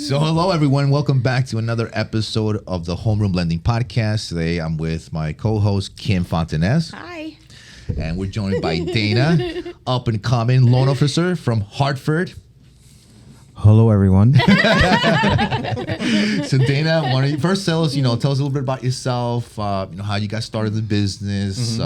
So hello everyone, welcome back to another episode of the Homeroom Lending Podcast. Today I'm with my co-host Kim Fontanez. Hi. And we're joined by Dana, up and coming loan officer from Hartford. Hello everyone. So Dana, why don't you first tell us a little bit about yourself, how you got started in the business,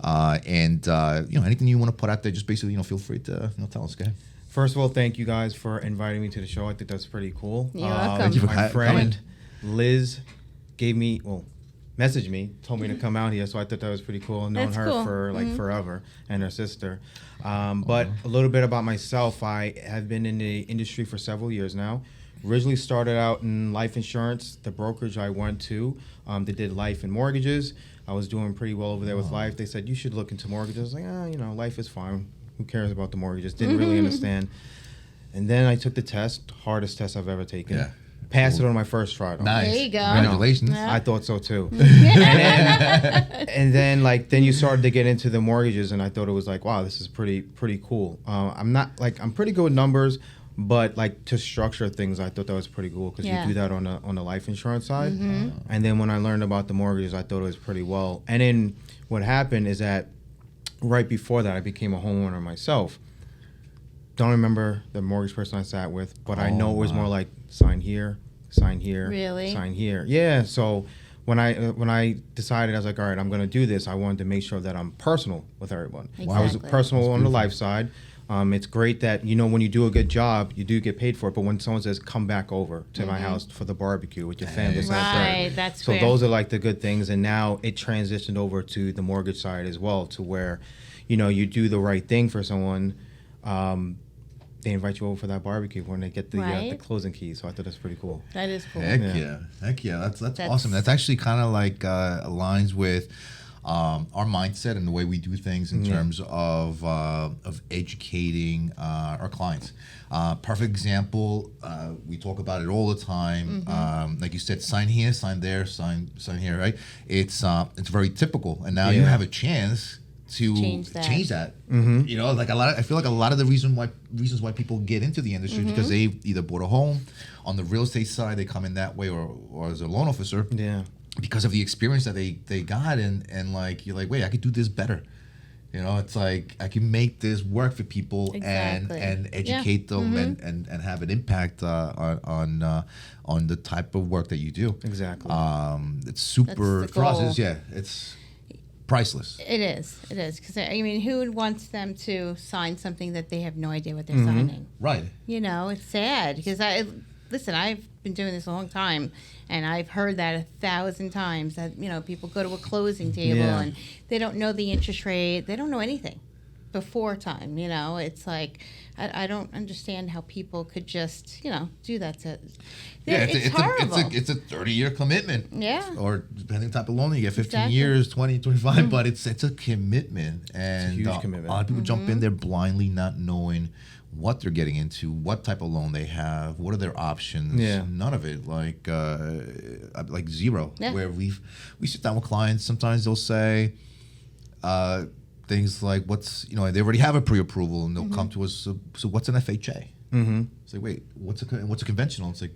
and anything you want to put out there, just basically, feel free to tell us, okay? First of all, thank you guys for inviting me to the show. I think that's pretty cool. You're welcome. Thank you for My friend coming. Liz messaged me, told me to come out here, so I thought that was pretty cool. I've known That's her cool. for forever, and her sister. But a little bit about myself. I have been in the industry for several years now. Originally started out in life insurance. The brokerage I went to, they did life and mortgages. I was doing pretty well over there with life. They said, you should look into mortgages. I was like, life is fine. Who cares about the mortgages? Didn't really understand. And then I took the test, hardest test I've ever taken. Yeah. Passed it on my first try. Nice. There you go. Congratulations. Yeah. I thought so too. and then you started to get into the mortgages, and I thought it was like, wow, this is pretty cool. I'm pretty good with numbers, but to structure things, I thought that was pretty cool because you do that on the life insurance side. And then when I learned about the mortgages, I thought it was pretty well. And then what happened is that right before that, I became a homeowner myself. Don't remember the mortgage person I sat with, but I know it was more like sign here, Really? sign here. Yeah. So when I decided, I was like, all right, I'm going to do this. I wanted to make sure that I'm personal with everyone. Exactly. I was personal on the life side. It's great that, when you do a good job, you do get paid for it. But when someone says, come back over to my house for the barbecue with your family. Right, that's so fair. those are the good things. And now it transitioned over to the mortgage side as well, to where, you do the right thing for someone. They invite you over for that barbecue when they get the closing keys. So I thought that's pretty cool. That is cool. Heck yeah. That's awesome. That's actually kind of aligns with our mindset and the way we do things in terms of educating our clients. Perfect example. We talk about it all the time. Like you said, sign here, sign there, sign here. Right? It's very typical, and now you have a chance to change that. I feel like a lot of the reasons why people get into the industry is because they either bought a home on the real estate side, they come in that way, or as a loan officer, because of the experience that they got, and you're like, wait, I could do this better. It's like I can make this work for people and educate them and have an impact on the type of work that you do. Exactly. It's super That's the for us. goal. It's priceless. It is. Because, who wants them to sign something that they have no idea what they're signing? Right. It's sad because I've been doing this a long time, and I've heard that 1,000 times that, people go to a closing table and they don't know the interest rate. They don't know anything before time, It's like, I don't understand how people could just, do that to... it's horrible. It's a 30-year commitment. Yeah. Or depending on the type of loan, you get 15 Exactly. years, 20, 25, but it's a commitment. And it's a huge commitment. A lot of people jump in there blindly not knowing what they're getting into, what type of loan they have, what are their options. None of it, like zero. Where we sit down with clients, sometimes they'll say things like, what's, they already have a pre-approval, and they'll come to us, so what's an FHA? It's like, wait, what's a conventional? It's like,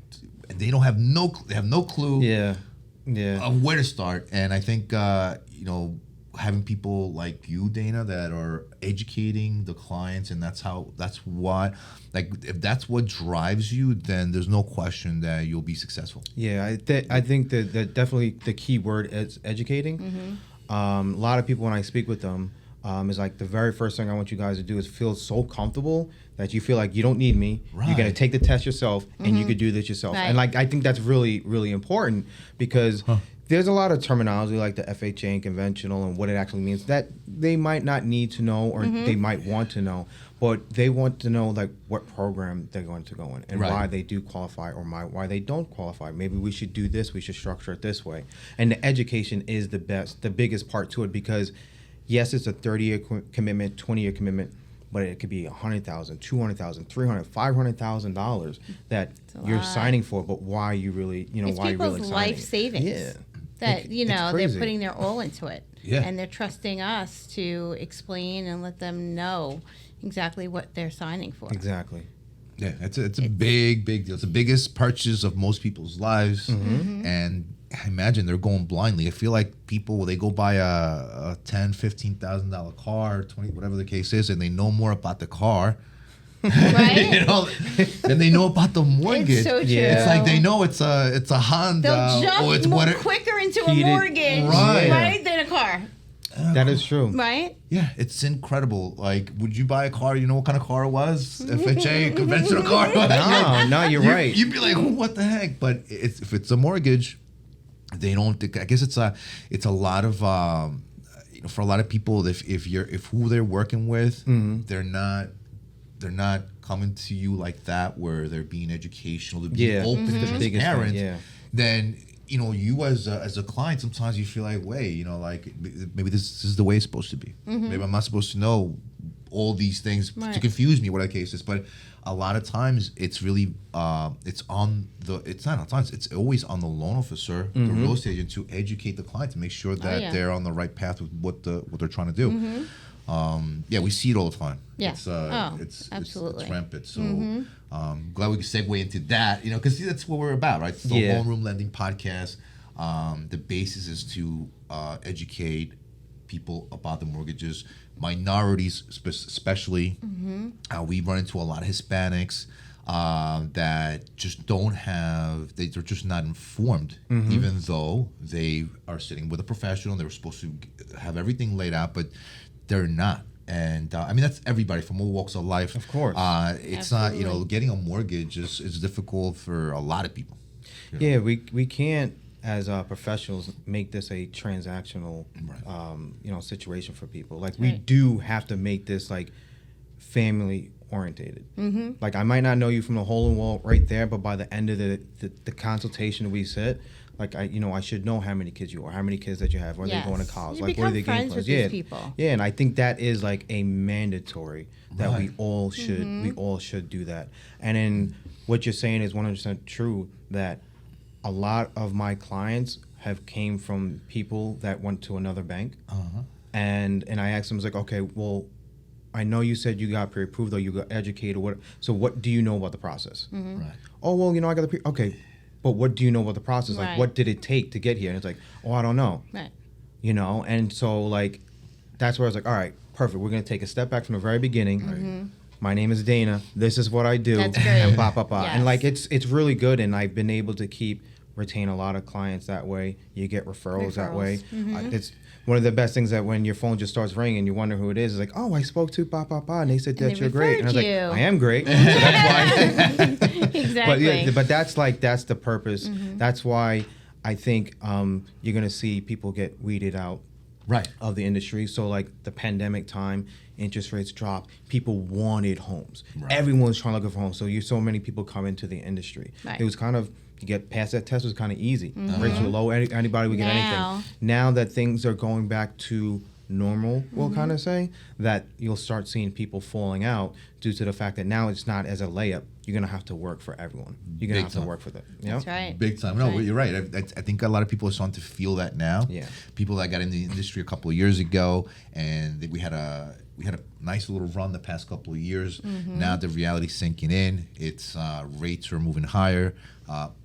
and they have no clue of where to start. And I think having people like you, Dana, that are educating the clients, and that's why, if that's what drives you, then there's no question that you'll be successful. I think that definitely the key word is educating. A lot of people, when I speak with them, is like the very first thing I want you guys to do is feel so comfortable that you feel like you don't need me. Right. You're going to take the test yourself, and you could do this yourself. Right. And I think that's really, really important because there's a lot of terminology like the FHA and conventional and what it actually means that they might not need to know, or they might want to know, but they want to know what program they're going to go in and why they do qualify or why they don't qualify. Maybe we should do this. We should structure it this way. And the education is the biggest part to it, because yes, it's a 30-year commitment, 20-year commitment, but it could be $100,000, $200,000, $300,000, $500,000 that you're signing for. But why you really, it's why you really people's signing? life savings. Yeah, that they're crazy. putting their all into it. Yeah. And they're trusting us to explain and let them know exactly what they're signing for. Exactly. Yeah, it's a big deal. It's the biggest purchase of most people's lives, and I imagine they're going blindly. I feel like people, they go buy a $10,000-$15,000 car, 20, whatever the case is, and they know more about the car. Right? You know, than they know about the mortgage. It's so true. Yeah. It's like they know it's a Honda. They'll jump or it's more what quicker into a heated- mortgage, Right. right, than a car, That is true. right? Yeah, it's incredible. Like, would you buy a car? You know what kind of car it was? FHA, conventional car? No, you're right. You'd be like, what the heck? But if it's a mortgage, they don't. I guess it's a lot of for a lot of people, if who they're working with, they're not coming to you like that, where they're being educational, they're being open, transparent. Then you as a client, sometimes you feel like, wait, like maybe this is the way it's supposed to be. Maybe I'm not supposed to know all these things to confuse me, whatever the case is. But a lot of times it's really it's always on the loan officer, the real estate agent, to educate the client, to make sure that they're on the right path with what they're trying to do. We see it all the time. Yeah. It's absolutely. it's rampant. So glad we could segue into that, because that's what we're about, right? It's the Homeroom Lending Podcast. The basis is to educate people about the mortgages, minorities especially. We run into a lot of Hispanics that just don't have, they're just not informed, even though they are sitting with a professional. They were supposed to have everything laid out, but they're not. And that's everybody from all walks of life. Of course. It's not, getting a mortgage is difficult for a lot of people. Yeah, we can't, as professionals, make this a transactional, situation for people. Like, we do have to make this like family orientated. Like, I might not know you from the hole in the wall right there, but by the end of the consultation we sit, like, I should know how many kids you are, how many kids that you have, where they're going to college, like, what are they getting friends with these people. Yeah, and I think that is like a mandatory that we all should do that. And then what you're saying is 100% true, that a lot of my clients have came from people that went to another bank, and I asked them, I was like, okay, well, I know you said you got pre-approved, or you got educated. So what do you know about the process? Right. Oh, well, I got the okay. But what do you know about the process? Like, what did it take to get here? And it's like, oh, I don't know. Right. And so, like, that's where I was like, all right, perfect. We're going to take a step back from the very beginning. My name is Dana. This is what I do. That's great. And blah, blah, blah. Yes. And, like, it's really good. And I've been able to retain a lot of clients that way. You get referrals that way. It's one of the best things, that when your phone just starts ringing and you wonder who it is, it's like, oh, I spoke to blah, blah, blah. And they said that you're great. And I was like, I am great. So that's why. Exactly. But that's the purpose. That's why I think you're going to see people get weeded out of the industry. So, like, the pandemic time, interest rates dropped. People wanted homes. Everyone's trying to look for homes. So so many people come into the industry. It was kind of, to get past that test was kind of easy. Rates were low. Anybody would get anything. Now that things are going back to normal, we'll kind of say, that you'll start seeing people falling out due to the fact that now it's not as a layup. You're going to have to work for everyone. You're going to have to work for them. That's right. Big time. No, you're right. I think a lot of people are starting to feel that now. Yeah. People that got in the industry a couple of years ago, and we had a nice little run the past couple of years. Now the reality's sinking in. It's rates are moving higher.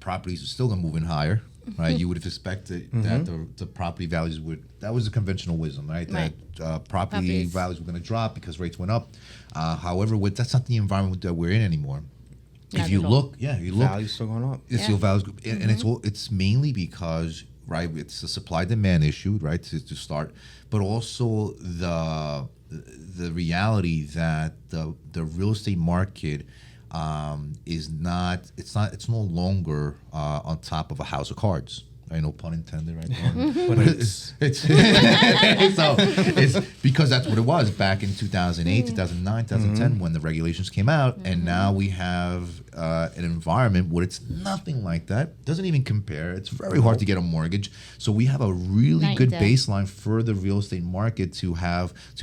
Properties are still going to move in higher. Right, you would have expected that the property values would. That was the conventional wisdom, right? That property values were going to drop because rates went up. However, that's not the environment that we're in anymore. If you look, values still going up. It's still values, and it's mainly because it's a supply demand issue, right? To start, but also the reality that the real estate market. It's no longer on top of a house of cards. I know, pun intended, right? But it's so it's because that's what it was back in 2008, 2009, 2010 when the regulations came out, and now we have an environment where it's nothing like that. Doesn't even compare. It's very hard to get a mortgage. So we have a really good baseline for the real estate market to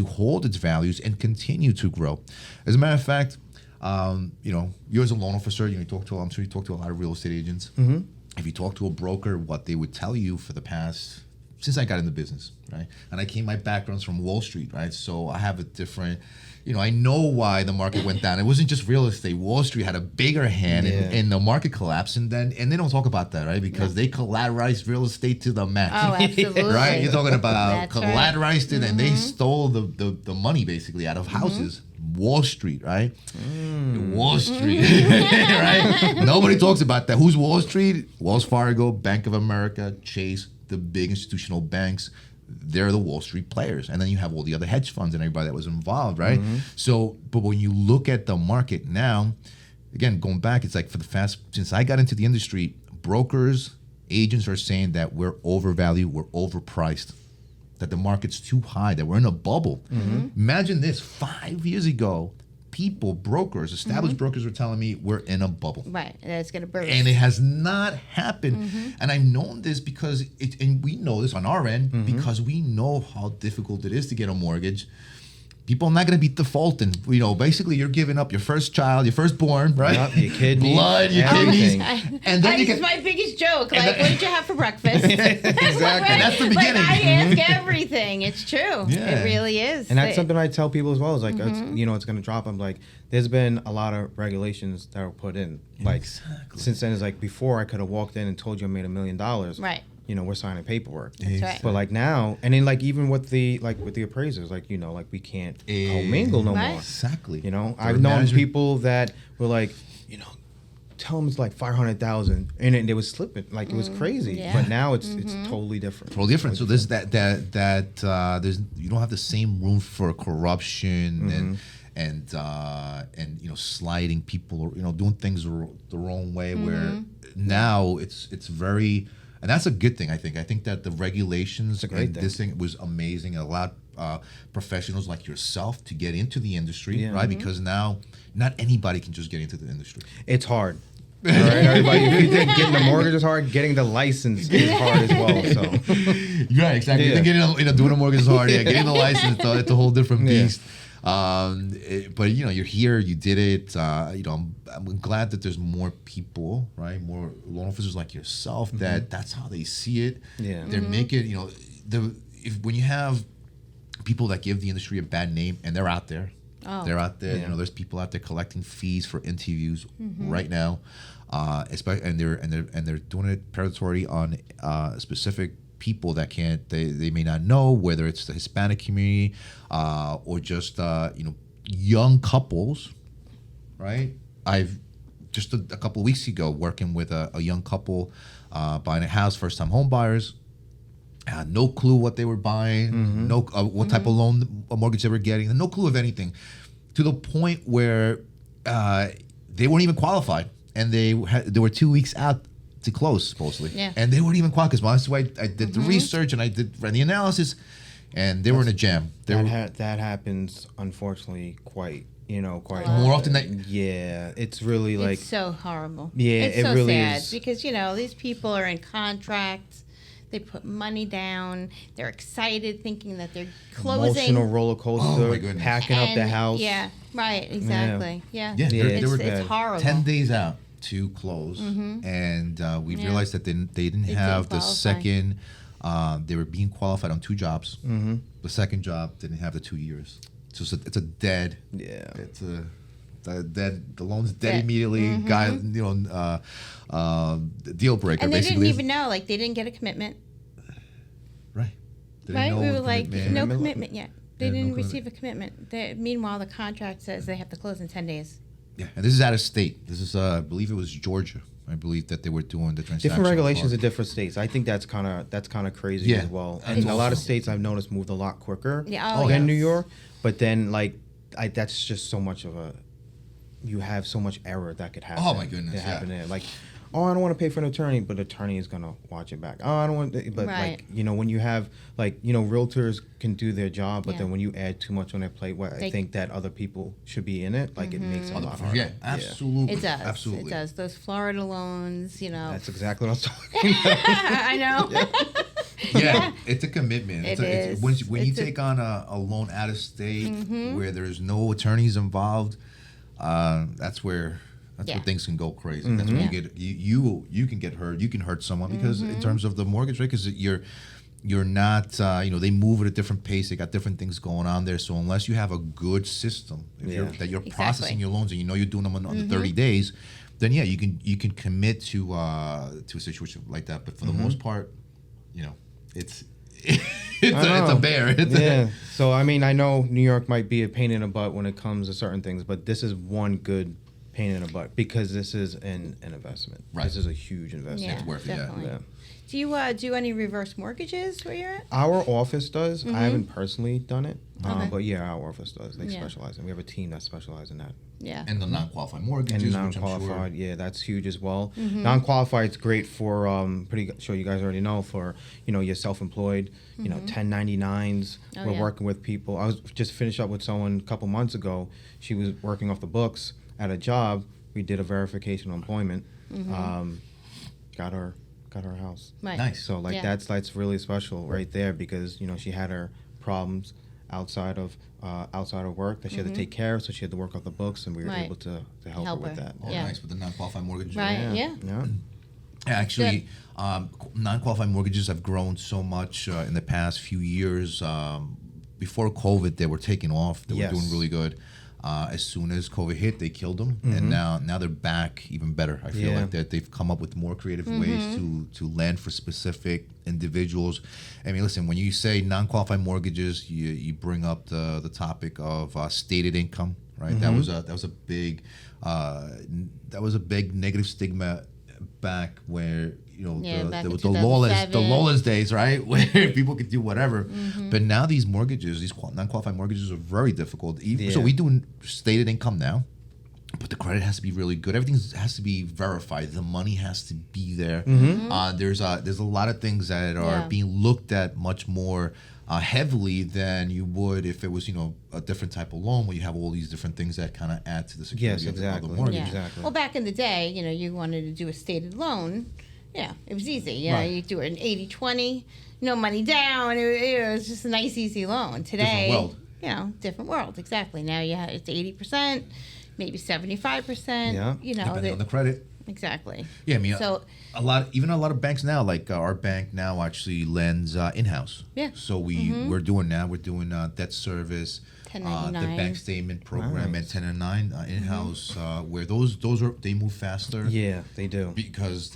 hold its values and continue to grow. As a matter of fact. You as a loan officer, I'm sure you talk to a lot of real estate agents. If you talk to a broker, what they would tell you for the past since I got in the business, right? And my background's from Wall Street, right? So I have a different, I know why the market went down. It wasn't just real estate. Wall Street had a bigger hand in the market collapse, and they don't talk about that, right? Because they collateralized real estate to the max. Oh, absolutely. Right? You're talking about That's collateralized it, and they stole the money basically out of houses. Wall Street, right? Wall Street, right? Nobody talks about that. Who's Wall Street? Wells Fargo, Bank of America, Chase, the big institutional banks. They're the Wall Street players. And then you have all the other hedge funds and everybody that was involved, right? So, but when you look at the market now, again, going back, it's like since I got into the industry, brokers, agents are saying that we're overvalued, we're overpriced, that the market's too high, that we're in a bubble. Imagine this, 5 years ago, brokers, established brokers were telling me we're in a bubble. Right, and it's going to burst. And it has not happened. And I've known this because, and we know this on our end, because we know how difficult it is to get a mortgage. People are not going to be defaulting. Basically you're giving up your first child, your firstborn, right? Yep, your kidneys. Blood, your kidneys. And then it's my biggest joke. Like, what did you have for breakfast? Exactly. That's the beginning. Like, I ask everything. It's true. Yeah. It really is. And that's something I tell people as well. Is like, it's going to drop. I'm like, there's been a lot of regulations that were put in. Like, since then, it's like before I could have walked in and told you I made $1 million. Right. We're signing paperwork. That's right. But like now, and then like even with the appraisers, like like we can't commingle no more. Exactly. I've known people that were like, tell them it's like 500,000, and they was slipping, like it was crazy. Yeah. But now it's totally different. Totally different. So there's there's you don't have the same room for corruption and sliding people or doing things the wrong way. Where now it's very. And that's a good thing, I think. I think that the regulations and this thing was amazing. It allowed professionals like yourself to get into the industry, right? Because now not anybody can just get into the industry. It's hard. All right, everybody. If you think getting the mortgage is hard, getting the license is hard as well. So, right, exactly. You think doing a mortgage is hard. Yeah, getting the license, it's a whole different beast. But you're here, you did it. I'm glad that there's more people, right? More loan officers like yourself that's how they see it. Yeah, they're making when you have people that give the industry a bad name and they're out there. They're out there. Yeah. There's people out there collecting fees for interviews right now, especially and they're doing it predatory on specific people that they may not know, whether it's the Hispanic community or just young couples, right? I've just a couple of weeks ago working with a young couple buying a house, first time home buyers. Had no clue what they were buying, no what type of loan, mortgage they were getting, no clue of anything, to the point where they weren't even qualified, and they were 2 weeks out to close supposedly, and they weren't even qualified because honestly, I did the research and I ran the analysis, and they were in a jam. That happens unfortunately quite more often than it's really like it's so horrible. Yeah, it's it so really sad is. because these people are in contracts. They put money down. They're excited, thinking that they're closing. Emotional roller coaster. Oh my goodness. Packing up the house. Yeah, right, exactly. Yeah, They it's horrible. 10 days out to close, and we realized that they didn't have the qualify. second. They were being qualified on 2 jobs. The second job didn't have the 2 years, so it's a dead. Yeah, it's the loan's dead immediately. Guy, deal breaker. And they basically. didn't even know, like they didn't get a commitment. Right. Right, we were like, no commitment yet. They Yeah, didn't no receive a commitment. Meanwhile, the contract says they have to close in 10 days. Yeah, and this is out of state. This is, I believe it was Georgia. I believe that they were doing the transaction. different regulations in different states. I think that's kind of crazy as well. And a lot of states I've noticed moved a lot quicker than New York. But then that's just so much of a. You have so much error that could happen. Oh my goodness! Happen there. Like, oh, I don't want to pay for an attorney, but the attorney is gonna watch it back. Oh, I don't want, but Right. when you have realtors can do their job, but then when you add too much on their plate, I think that other people should be in it. Like it makes it a lot harder. Yeah, absolutely. It does. Absolutely. It does. Those Florida loans, That's exactly what I was talking about. I know. Yeah, it's a commitment. It is. When you take on a loan out of state where there's no attorneys involved, that's where things can go crazy. That's when you can get hurt. You can hurt someone because in terms of the mortgage rate, because you're not, they move at a different pace. They got different things going on there. So unless you have a good system that you're processing your loans and you know you're doing them under 30 days, then yeah, you can commit to a situation like that. But for the most part, it's it's a bear. So I mean, I know New York might be a pain in the butt when it comes to certain things, but this is one good pain in the butt because this is an investment. Right. This is a huge investment. Yeah, It's worth it. definitely. Yeah. Do you do any reverse mortgages where you're at? Our office does. I haven't personally done it, Okay. but yeah, our office does. They Yeah. specialize in. We have a team that specializes in that. Yeah. And the non-qualified mortgages, And which I'm non-qualified, sure. yeah, that's huge as well. Non-qualified is great for pretty sure you guys already know for you're self-employed, 1099s. Oh, We're yeah. working with people. I was just finished up with someone a couple months ago. She was working off the books at a job. We did a verification of employment. Got her house. Right. Nice. So like Yeah. that's really special right there because she had her problems outside of work that she had to take care of, so she had to work off the books, and we were Right. able to help her Help with her. that. Oh, Yeah. nice with the non-qualified mortgages. Right. Yeah. Yeah. Actually, non-qualified mortgages have grown so much in the past few years. Before COVID, they were taking off. They were doing really good. As soon as COVID hit, they killed them, and now they're back even better. I feel like that they've come up with more creative ways to lend for specific individuals. I mean, listen, when you say non-qualified mortgages, you bring up the topic of stated income, right? That was a big negative stigma back where back in the 2007. lawless days, right, where people could do whatever. But now these mortgages, these non-qualified mortgages, are very difficult. So we do stated income now, but the credit has to be really good. Everything has to be verified. The money has to be there. There's a lot of things that are being looked at much more heavily than you would if it was a different type of loan where you have all these different things that kind of add to the security of the mortgage. Yeah. Exactly. Well, back in the day, you wanted to do a stated loan. Yeah, it was easy. You do it an 80-20, no money down. It was just a nice, easy loan. Today, Different world. Different world. Exactly. Now it's 80%, maybe 75%. Yeah. Depending on the credit. Exactly. Yeah, I mean, So- a lot of banks now, like our bank now, actually lends in-house. Yeah. So we're doing debt service, the 1099. bank statement program, Nice. and 1099 in-house, where those they move faster. Yeah, they do. Because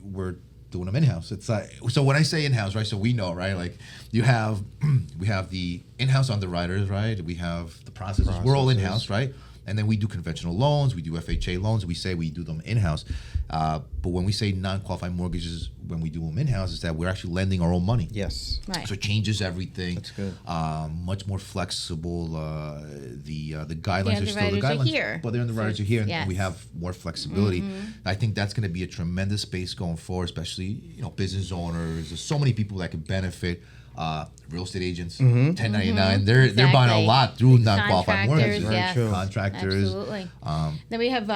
we're doing them in-house. It's like, so when I say in-house, right? So we know, right? Like we have the in-house underwriters, right? We have the processors. We're all in-house, right? And then we do conventional loans, we do FHA loans. We say we do them in-house. But when we say non-qualified mortgages, when we do them in-house, is that we're actually lending our own money. Yes. Right. So it changes everything. That's good. Much more flexible. The guidelines are still the underwriters are guidelines. here. But the underwriters are here, and Yes. we have more flexibility. I think that's going to be a tremendous space going forward, especially business owners. There's so many people that could benefit. Real estate agents, 1099. They're buying a Exactly. lot through non-qualified Contractors, mortgages. yes. True. Contractors. Absolutely. Then we have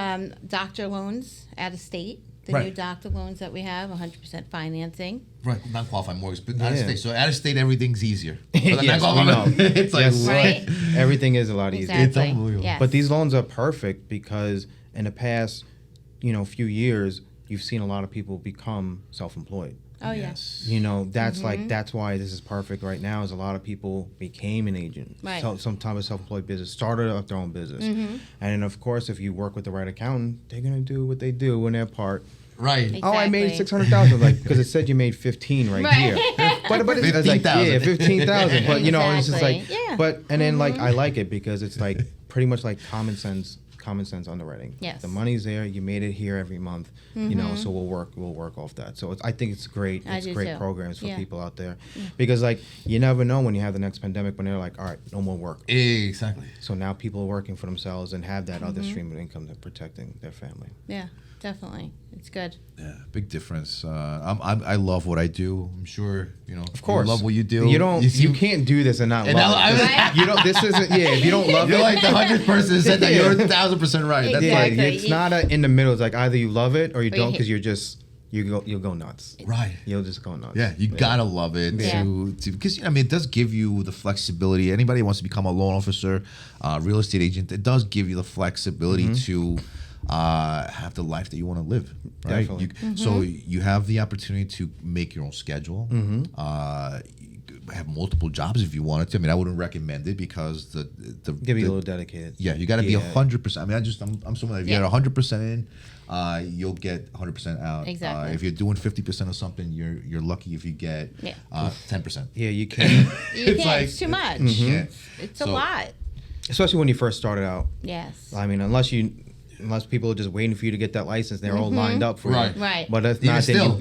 doctor loans out of state. The Right. new doctor loans that we have, 100% financing. Right, non-qualified mortgage, but out of Yeah. state. So out of state, everything's easier. But Yes, we non-qualified- know. it's like Yes. Right. Everything is a lot easier. Exactly. It's unbelievable. Yes. But these loans are perfect because in the past, few years, you've seen a lot of people become self-employed. Oh, yes. That's that's why this is perfect right now. Is a lot of people became an agent, Right. so some type of self-employed business, started up their own business, and then of course, if you work with the right accountant, they're gonna do what they do in their part. Right. Oh, I made Exactly. 600,000, like because it said you made 15 right here, but it's like 15,000. 15,000. But it's just like, Exactly. Yeah. but and then like I like it because it's like pretty much like common sense underwriting. Yes. The money's there. You made it here every month. So we'll work off that. So I think it's great. I It's do great too. programs for Yeah. people out there because like you never know when you have the next pandemic when they're like, all right, no more work. Exactly. So now people are working for themselves and have that other stream of income that's protecting their family. Yeah, definitely. It's good. Yeah, big difference. I love what I do. I'm sure Of course, you love what you do. You can't do this and not And love I- it. Right? You don't. This isn't. Yeah, if you don't love You're it, like the 100th person that said that. You're 1,000% right. That's yeah, like Exactly. it's not in the middle. It's like either you love it or you you don't hate- because you'll go nuts. right. You'll just go nuts. Yeah, you gotta love it Yeah. because it does give you the flexibility. Anybody who wants to become a loan officer, real estate agent, it does give you the flexibility to have the life that you want to live. Right? Definitely. So you have the opportunity to make your own schedule. Have multiple jobs if you wanted to. I mean, I wouldn't recommend it because the Give you a little dedicated. Yeah, you got to be 100%. I mean, I'm someone that if you had 100% in, you'll get 100% out. Exactly. If you're doing 50% of something, you're lucky if you get 10%. Yeah, you can. It's too much. Yeah. It's a lot. Especially when you first started out. Yes. I mean, unless people are just waiting for you to get that license, they're all lined up for Right. you. Right. But that's Even not. still.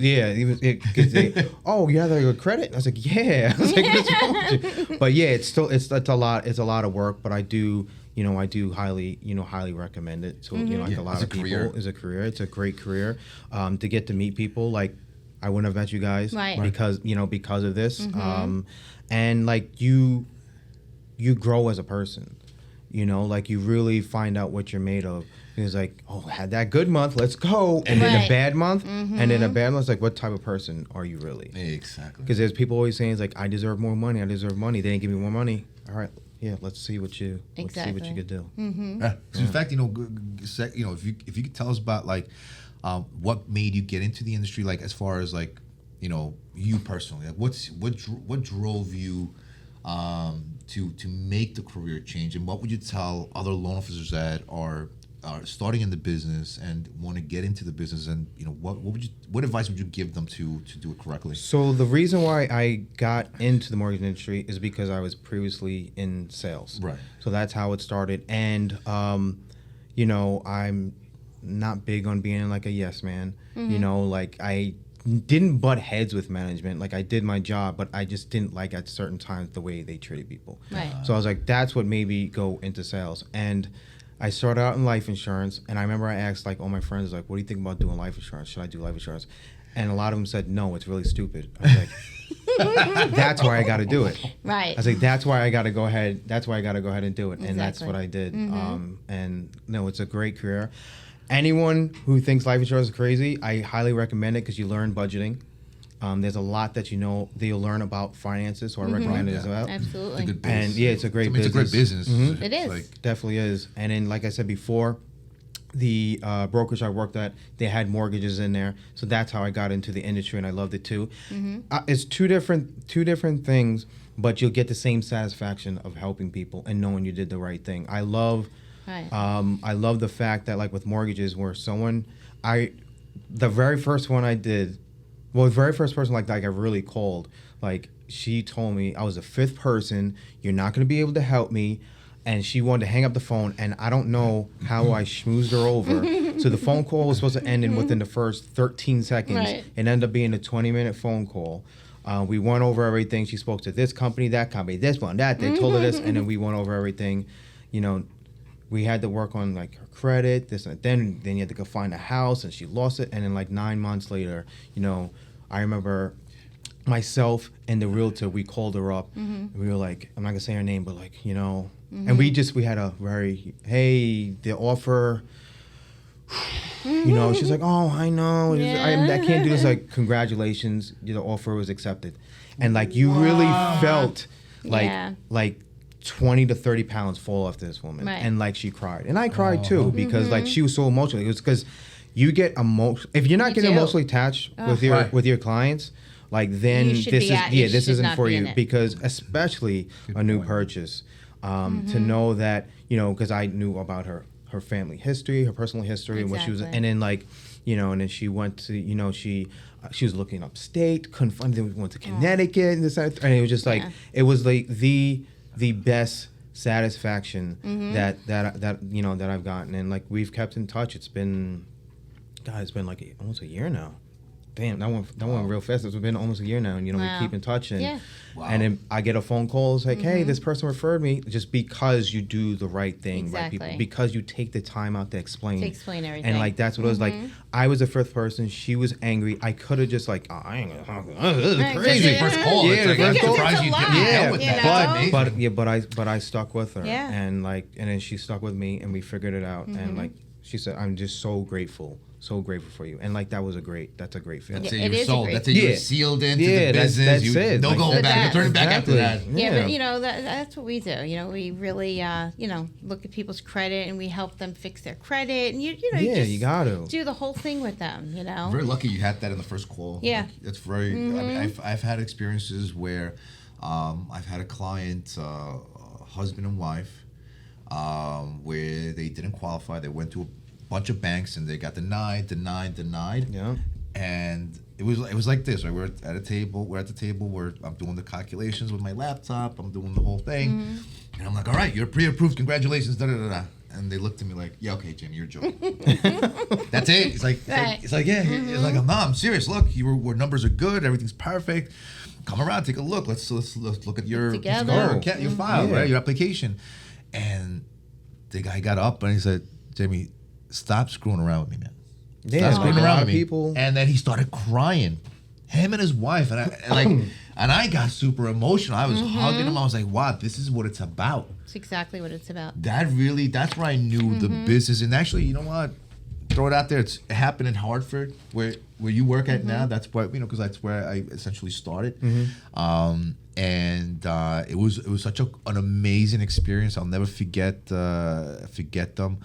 Oh, you have like a credit? I was like, yeah. I was like, what's wrong with you? But yeah, it's a lot of work. But I do highly recommend it to like a lot of people. It's a career. It's a great career. To get to meet people, like I wouldn't have met you guys because of this. And like you grow as a person. Like you really find out what you're made of. It's like, oh, I had that good month, let's go. And then a bad month, and then a bad month, it's like, what type of person are you really? Exactly. Because there's people always saying, it's like, I deserve more money. They didn't give me more money. All right, yeah, let's see what you could do. Yeah. So in fact, if you could tell us about like what made you get into the industry, like as far as like you personally, like what drove you to make the career change, and what would you tell other loan officers that are starting in the business and want to get into the business, and what advice would you give them to do it correctly? So the reason why I got into the mortgage industry is because I was previously in sales. Right. So that's how it started, and I'm not big on being like a yes man. Like I didn't butt heads with management. Like I did my job, but I just didn't like at certain times the way they treated people. Right. So I was like, that's what made me go into sales. And I started out in life insurance, and I remember I asked like all my friends, like, what do you think about doing life insurance? Should I do life insurance? And a lot of them said, no, it's really stupid. I was like, that's why I got to do it. Right. I was like, that's why I got to go ahead. That's why I got to go ahead and do it. And that's what I did. And no, it's a great career. Anyone who thinks life insurance is crazy, I highly recommend it because you learn budgeting. There's a lot that you'll learn about finances, so I recommend it as well. Absolutely. It's a good business. And yeah, it's a great business. It's a great business. It is. Like, Definitely is. And then, like I said before, the brokerage I worked at, they had mortgages in there, so that's how I got into the industry, and I loved it too. It's two different things, but you'll get the same satisfaction of helping people and knowing you did the right thing. I love the fact that like with mortgages, where the very first one I did. Well, the very first person like I really called, like she told me I was the fifth person. You're not going to be able to help me, and she wanted to hang up the phone. And I don't know how I schmoozed her over. So the phone call was supposed to end within the first 13 seconds. Right. It ended up being a 20-minute phone call. We went over everything. She spoke to this company, that company, this one, that. They told her this, and then we went over everything. We had to work on like her credit, this and that. Then you had to go find a house, and she lost it. And then like 9 months later, I remember myself and the realtor, we called her up. And we were like, I'm not gonna say her name, but like, and we had a very, hey, the offer, she's like, oh, I know. I can't do this. Like, congratulations, the offer was accepted. And like, you really felt like 20 to 30 pounds fall off this woman. Right. And like, she cried. And I cried too, because like, she was so emotional. It was because you get emotional. If you're not getting emotionally attached with your clients, like then this isn't for you, because especially a new purchase, to know that, because I knew about her family history, her personal history, and what she was, and then like, and then she went to, she was looking upstate, couldn't find it, went to Connecticut, and it was just like, it was like the best satisfaction that I've gotten, and like we've kept in touch. It's been like almost a year now. Damn, that went real fast. It's been almost a year now, and we keep in touch, and and then I get a phone call. It's like, hey, this person referred me, just because you do the right thing, right people, because you take the time out to explain everything, and like that's what it was like. I was the fifth person. She was angry. I could have just like, I ain't gonna talk. This is crazy. First call. Yeah, it's like, I'm surprised you didn't deal with that. But I stuck with her, and then she stuck with me, and we figured it out, and like she said, I'm just so grateful so grateful for you. And like that's a great feeling. That's it. It You're is sold. great. That's it. You're sealed into the that's business. it. No Like, going that's back. No turning back after that. Exactly. Yeah, but you know that's what we do. You know, we really look at people's credit and we help them fix their credit, and you just you got to do the whole thing with them. You know, Very lucky you had that in the first call. Yeah. Like, it's very. I mean, I've had experiences where I've had a client, husband and wife, where they didn't qualify. They went to a bunch of banks and they got denied. Yeah. And it was like this, right? We're at the table. I'm doing the calculations with my laptop. I'm doing the whole thing, and I'm like, "All right, you're pre-approved. Congratulations!" Da da da da. And they looked at me like, "Yeah, okay, Jim, you're joking." That's it. It's like, Right. it's like, yeah. It's like, I'm serious. Look, your numbers are good. Everything's perfect. Come around, take a look. Let's look at your Together. your file, Yeah. right? Your application. And the guy got up and he said, "Jamie, stop screwing around with me, man." Yeah, Stop screwing like a around lot with of me. people. And then he started crying. Him and his wife, and I got super emotional. I was hugging him. I was like, "Wow, this is what it's about." it's exactly what it's about. That's where I knew the business. And actually, you know what? Throw it out there. It happened in Hartford, where you work at now. That's where because that's where I essentially started. And it was such an amazing experience. I'll never forget them.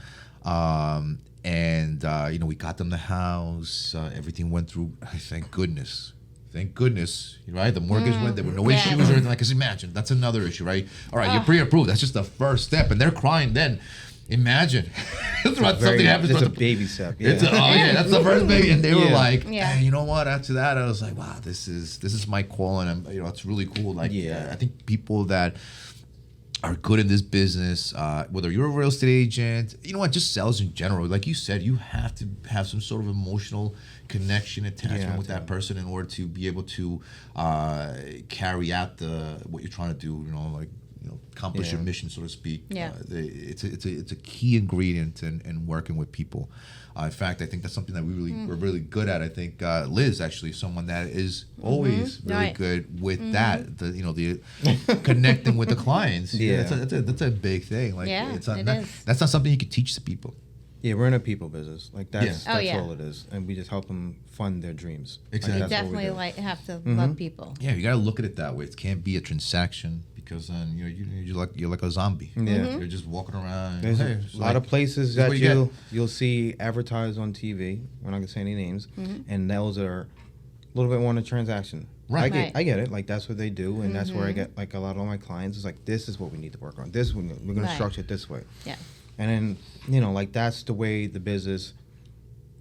We got them the house. Everything went through. Thank goodness. Right? The mortgage went. There were no issues or anything. Because imagine that's another issue, right? All right, you're pre-approved. That's just the first step, and they're crying. Then imagine something happens. It's to a baby step. Yeah. That's the first baby, and they were like, Yeah. hey, you know what? After that, I was like, wow, this is my calling, and it's really cool. Like, Yeah. I think people that are good in this business, whether you're a real estate agent, just sales in general. Like you said, you have to have some sort of emotional connection, attachment with that person in order to be able to carry out what you're trying to do. Accomplish your mission, so to speak. Yeah. It's a key ingredient in working with people. In fact, I think that's something that we're really good at. I think Liz actually is someone that is always really good with that. The connecting with the clients. Yeah. That's a big thing. Like It is. That's not something you could teach to people. Yeah, we're in a people business. Like that's Yeah. Oh, yeah. all it is, and we just help them fund their dreams. Exactly. Like, You that's what we definitely do. have to love people. Yeah, you gotta look at it that way. It can't be a transaction because then you're like a zombie. Yeah. You're just walking around. There's Hey, a it's lot like, of places this is that what you get. you'll see advertised on TV. We're not gonna say any names, and those are a little bit more on a transaction. Right. I get it. Like that's what they do, and that's where I get like a lot of my clients. It's like this is what we need to work on. We're gonna Right. structure it this way. Yeah. And then like that's the way the business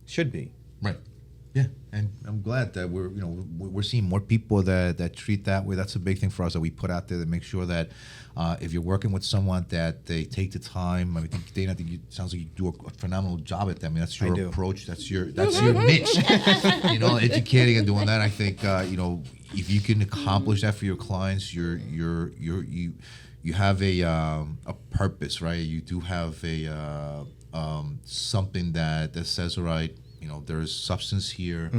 should be. Right. Yeah, and I'm glad that we're seeing more people that treat that way. That's a big thing for us that we put out there to make sure that if you're working with someone that they take the time. I mean, Dana, I think it sounds like you do a phenomenal job at that. I mean, that's your approach. That's your niche. Educating and doing that. I think if you can accomplish that for your clients, you have a purpose, right? You do have a something that says, all right, there is substance here.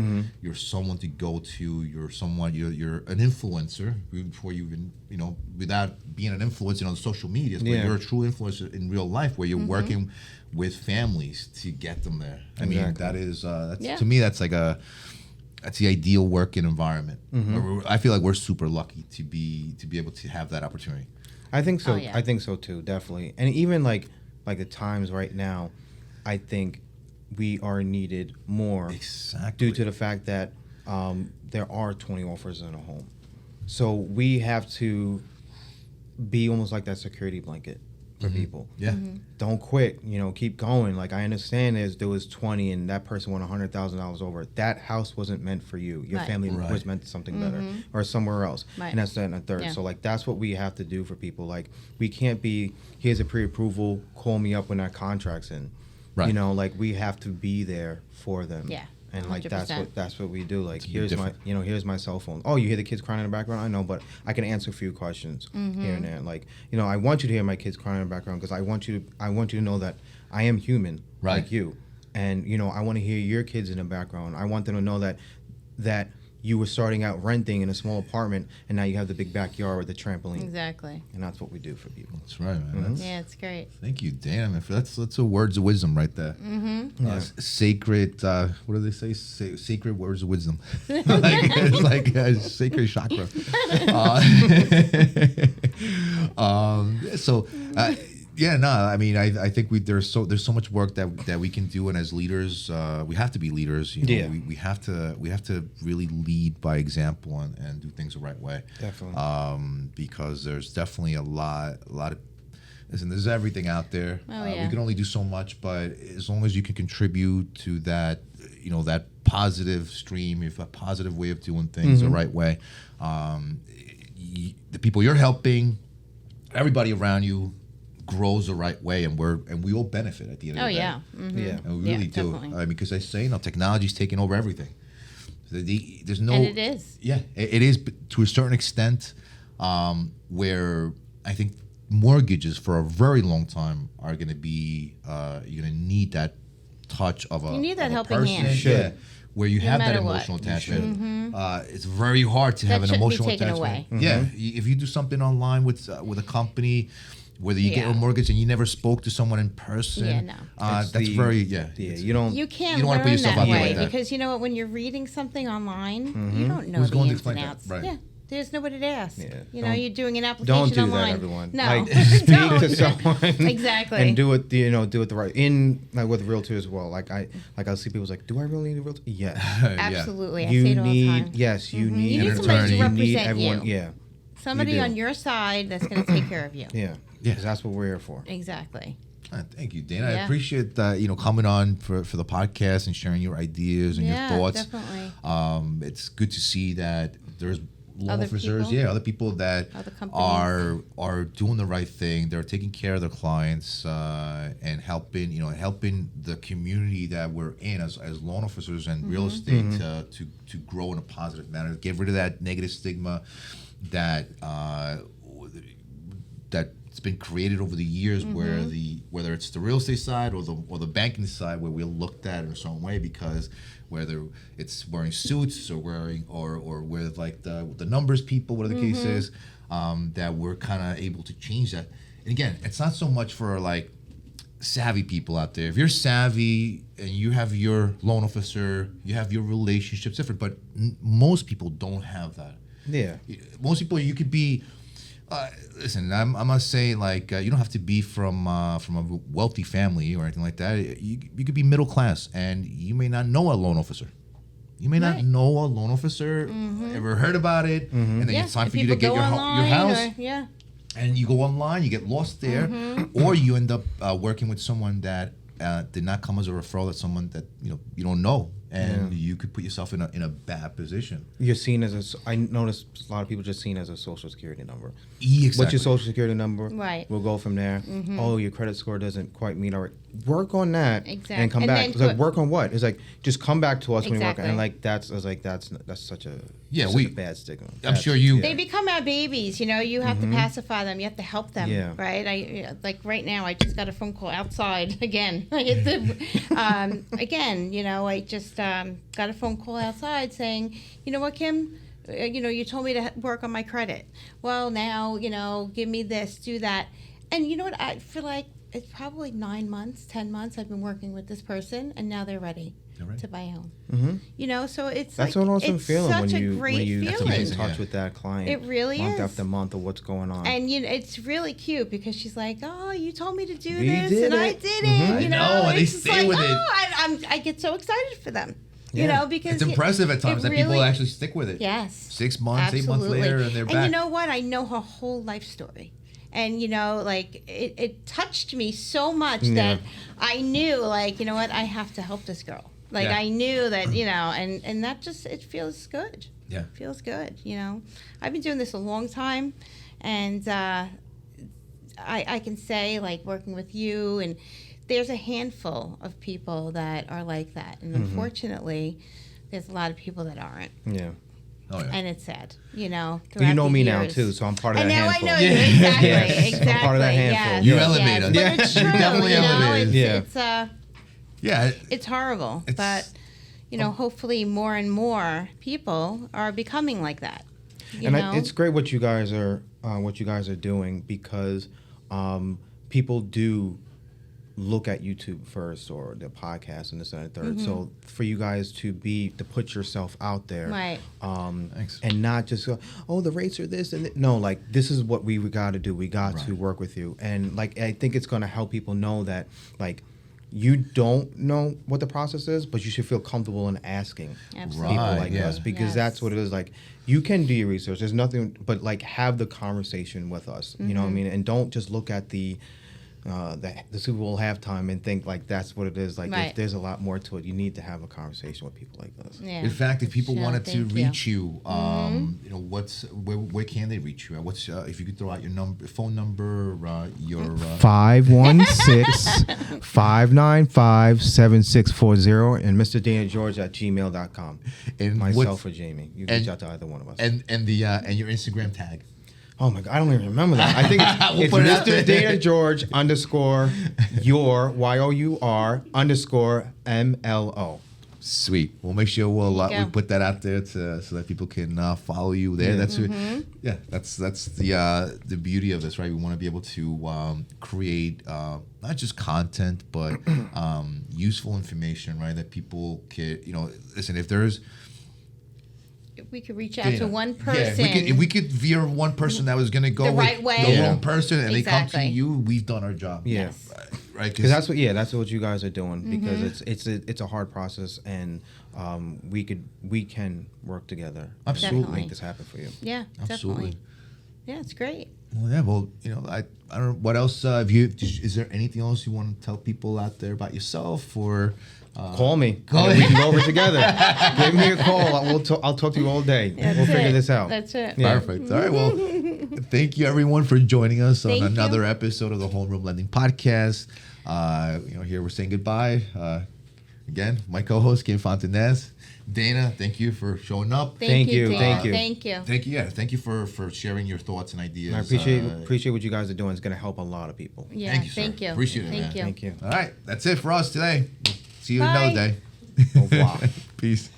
You're someone to go to. You're an influencer before you even, without being an influencer on social media, but you're a true influencer in real life where you're working with families to get them there. I mean, that is, to me, that's like that's the ideal working environment. I feel like we're super lucky to be able to have that opportunity. I think so. Oh, yeah. I think so too, definitely. And even like the times right now, I think we are needed more due to the fact that there are 20 offers in a home. So we have to be almost like that security blanket for people. Yeah. Don't quit. Keep going. Like I understand there was 20 and that person won $100,000 over. That house wasn't meant for you. Your Right. family Right. was meant for something better or somewhere else. Right. And that's that and a third. Yeah. So like that's what we have to do for people. Like we can't be here's a pre-approval. Call me up when that contract's in. Right. Like we have to be there for them. Yeah. And like 100%. that's what we do. Like It's here's different. here's my cell phone. Oh, you hear the kids crying in the background? I know, but I can answer a few questions here and there. Like I want you to hear my kids crying in the background because I want you to know that I am human like you, and I want to hear your kids in the background. I want them to know that you were starting out renting in a small apartment, and now you have the big backyard with the trampoline. Exactly. And that's what we do for people. That's right, man. Yeah, it's great. Thank you, Dan. That's a words of wisdom right there. Sacred. What do they say? Sacred words of wisdom. It's like a sacred chakra. Yeah, no. I mean, I think there's so much work that we can do, and as leaders, we have to be leaders. You know, Yeah. we have to really lead by example and do things the right way. Definitely. Because there's definitely a lot of. Listen, there's everything out there. Oh, yeah. We can only do so much, but as long as you can contribute to that, that positive stream, if a positive way of doing things the right way, the people you're helping, everybody around you, grows the right way, and we all benefit at the end of the day. Yeah. Mm-hmm. Yeah. And we really do. Definitely. Because I say, technology's taking over everything. There's no. And it is. Yeah, it is, but to a certain extent, where I think mortgages for a very long time are going to be, you're going to need that touch of a. You need that of a helping person, hand. yeah, where you No have that matter what. emotional attachment. It's very hard to have an shouldn't be emotional taken attachment. away. Yeah, if you do something online with a company. Whether you get Yeah. a mortgage and you never spoke to someone in person, Yeah, no. It's that's the- very Yeah, you don't. You can't You don't wanna put learn yourself that out there way like that. because you know what? When you're reading something online, you don't know Who's the going to ins explain and that? outs. Right. Yeah, there's nobody to ask. Yeah. You know, Don't- you're doing an application Don't do online. that, everyone. No, Like, speak to Don't. someone. Exactly. And do it. Do it the right. With realtor as well. I'll see people's like, do I really need a realtor? Yes. Absolutely, I You say it all the need. time. Yes, you need. You need an somebody attorney. to You need represent everyone. you. Yeah. Somebody do. on your side that's going to take care of you. Yeah. Yeah. 'Cause that's what we're here for. Exactly. Thank you, Dana. I Yeah. appreciate coming on for the podcast and sharing your ideas and Yeah, your thoughts. definitely. It's good to see that there's loan Other officers, people. other people that Other companies. are doing the right thing. They're taking care of their clients and helping the community that we're in as loan officers and real estate to grow in a positive manner. Get rid of that negative stigma that's been created over the years, where whether it's the real estate side or the banking side, where we're looked at in a certain way because whether it's wearing suits or with like the numbers people, whatever the case is, that we're kind of able to change that. And again, it's not so much for like savvy people out there. If you're savvy and you have your loan officer, you have your relationships different, but most people don't have that. Yeah. Most people, you could be. Listen, I'm not saying like you don't have to be from a wealthy family or anything like that. You could be middle class, and you may not know a loan officer. You may not Right. know a loan officer, ever heard about it, and then it's time if for you to people get go your online house. or- And you go online, you get lost there, or you end up working with someone that did not come as a referral. That's someone that you don't know, and you could put yourself in a bad position. You're seen as I noticed a lot of people just seen as a social security number. Exactly. What's your social security number? Right. We'll go from there. Oh, your credit score doesn't quite meet our. Work on that Exactly. and come And back. then It's like put- work on what? It's like just come back to us when you work. Exactly. And like that's such a Yeah, such a bad stigma. I'm sure you- They become our babies, you have to pacify them. You have to help them, Yeah. right? Like right now, I just got a phone call outside again. I just got a phone call outside saying, you know what, Kim, you told me to work on my credit. Well, now, give me this, do that. And you know what, I feel like it's probably 9 months, 10 months I've been working with this person, and now they're ready. To buy a home, so it's That's like, an awesome it's feeling such when a you great when you feeling. keep in amazing, touch yeah. with that client. It really month is. after month of what's going on. And it's really cute because she's like, "Oh, you told me to do We this, did and I it." did it." I know, and they it's just stay like, with it. I get so excited for them. Yeah. Because It's impressive at times it that people really- actually stick with it. Yes. 6 months, 8 months Absolutely. later, and they're And back. you know what? I know her whole life story. And, it touched me so much that I knew, you know what? I have to help this girl. I knew that, and that just, it feels good. Yeah. It feels good, I've been doing this a long time, and I can say, working with you, and there's a handful of people that are like that. And unfortunately, there's a lot of people that aren't. Yeah. Oh, yeah. And it's sad, Well, you throughout know the me now years. too, so I'm part of And that now handful. I know you, Yeah. exactly, Yes, exactly. I'm part of that handful. Yes, You yes, elevate us. But Yeah. it's true, You definitely elevate us. It's, Yeah. it's Yeah. it's horrible, It's- but hopefully more and more people are becoming like that. It's great what you guys are doing, because people do look at YouTube first, or the podcast and this and the third. So for you guys to put yourself out there, right? And not just go, oh, the rates are this and no, like this is what we got to do. We got to work with you, and like I think it's going to help people know that like you don't know what the process is, but you should feel comfortable in asking people like us, because that's what it is. Like you can do your research. There's nothing but like have the conversation with us. You know what I mean? And don't just look at the Super Bowl halftime and think like that's what it is. Like there's a lot more to it. You need to have a conversation with people like us. Yeah. In fact, if people wanted to reach you, where can they reach you? What's if you could throw out your phone number, your 516-595-7640, and Mr. Dana George at gmail.com. And myself or Jamie. You can reach out to either one of us. And your Instagram tag. Oh my God, I don't even remember that. I think it's Mr. Dana George _ your YOUR _ MLO. Sweet. We'll make sure we put that out there so that people can follow you there. That's that's the beauty of this, right? We want to be able to create not just content, but useful information, right? That people can, listen. If we could reach out to one person. If we could veer one person that was going to go the right way, the wrong person, and they come to you, we've done our job. Yeah, right. Because that's what you guys are doing. Because it's a hard process, and we can work together. Absolutely, and make this happen for you. Yeah, absolutely. Definitely. Yeah, it's great. Well, yeah. Well, I don't know what else. Is there anything else you want to tell people out there about yourself, or? Call me. We can go over together. Give me a call. I'll talk to you all day. We'll figure this out. That's it. Yeah. Perfect. All right. Well, thank you everyone for joining us on another episode of the Homeroom Lending Podcast. Here we're saying goodbye. Again, my co-host Kim Fontanez. Dana, thank you for showing up. Thank you. Thank you. Yeah, thank you for sharing your thoughts and ideas. I appreciate what you guys are doing. It's going to help a lot of people. Yeah, thank you, sir. Thank you. Appreciate it, Thank man. you. Thank you. All right, that's it for us today. See you Bye. another day. Au revoir. Peace.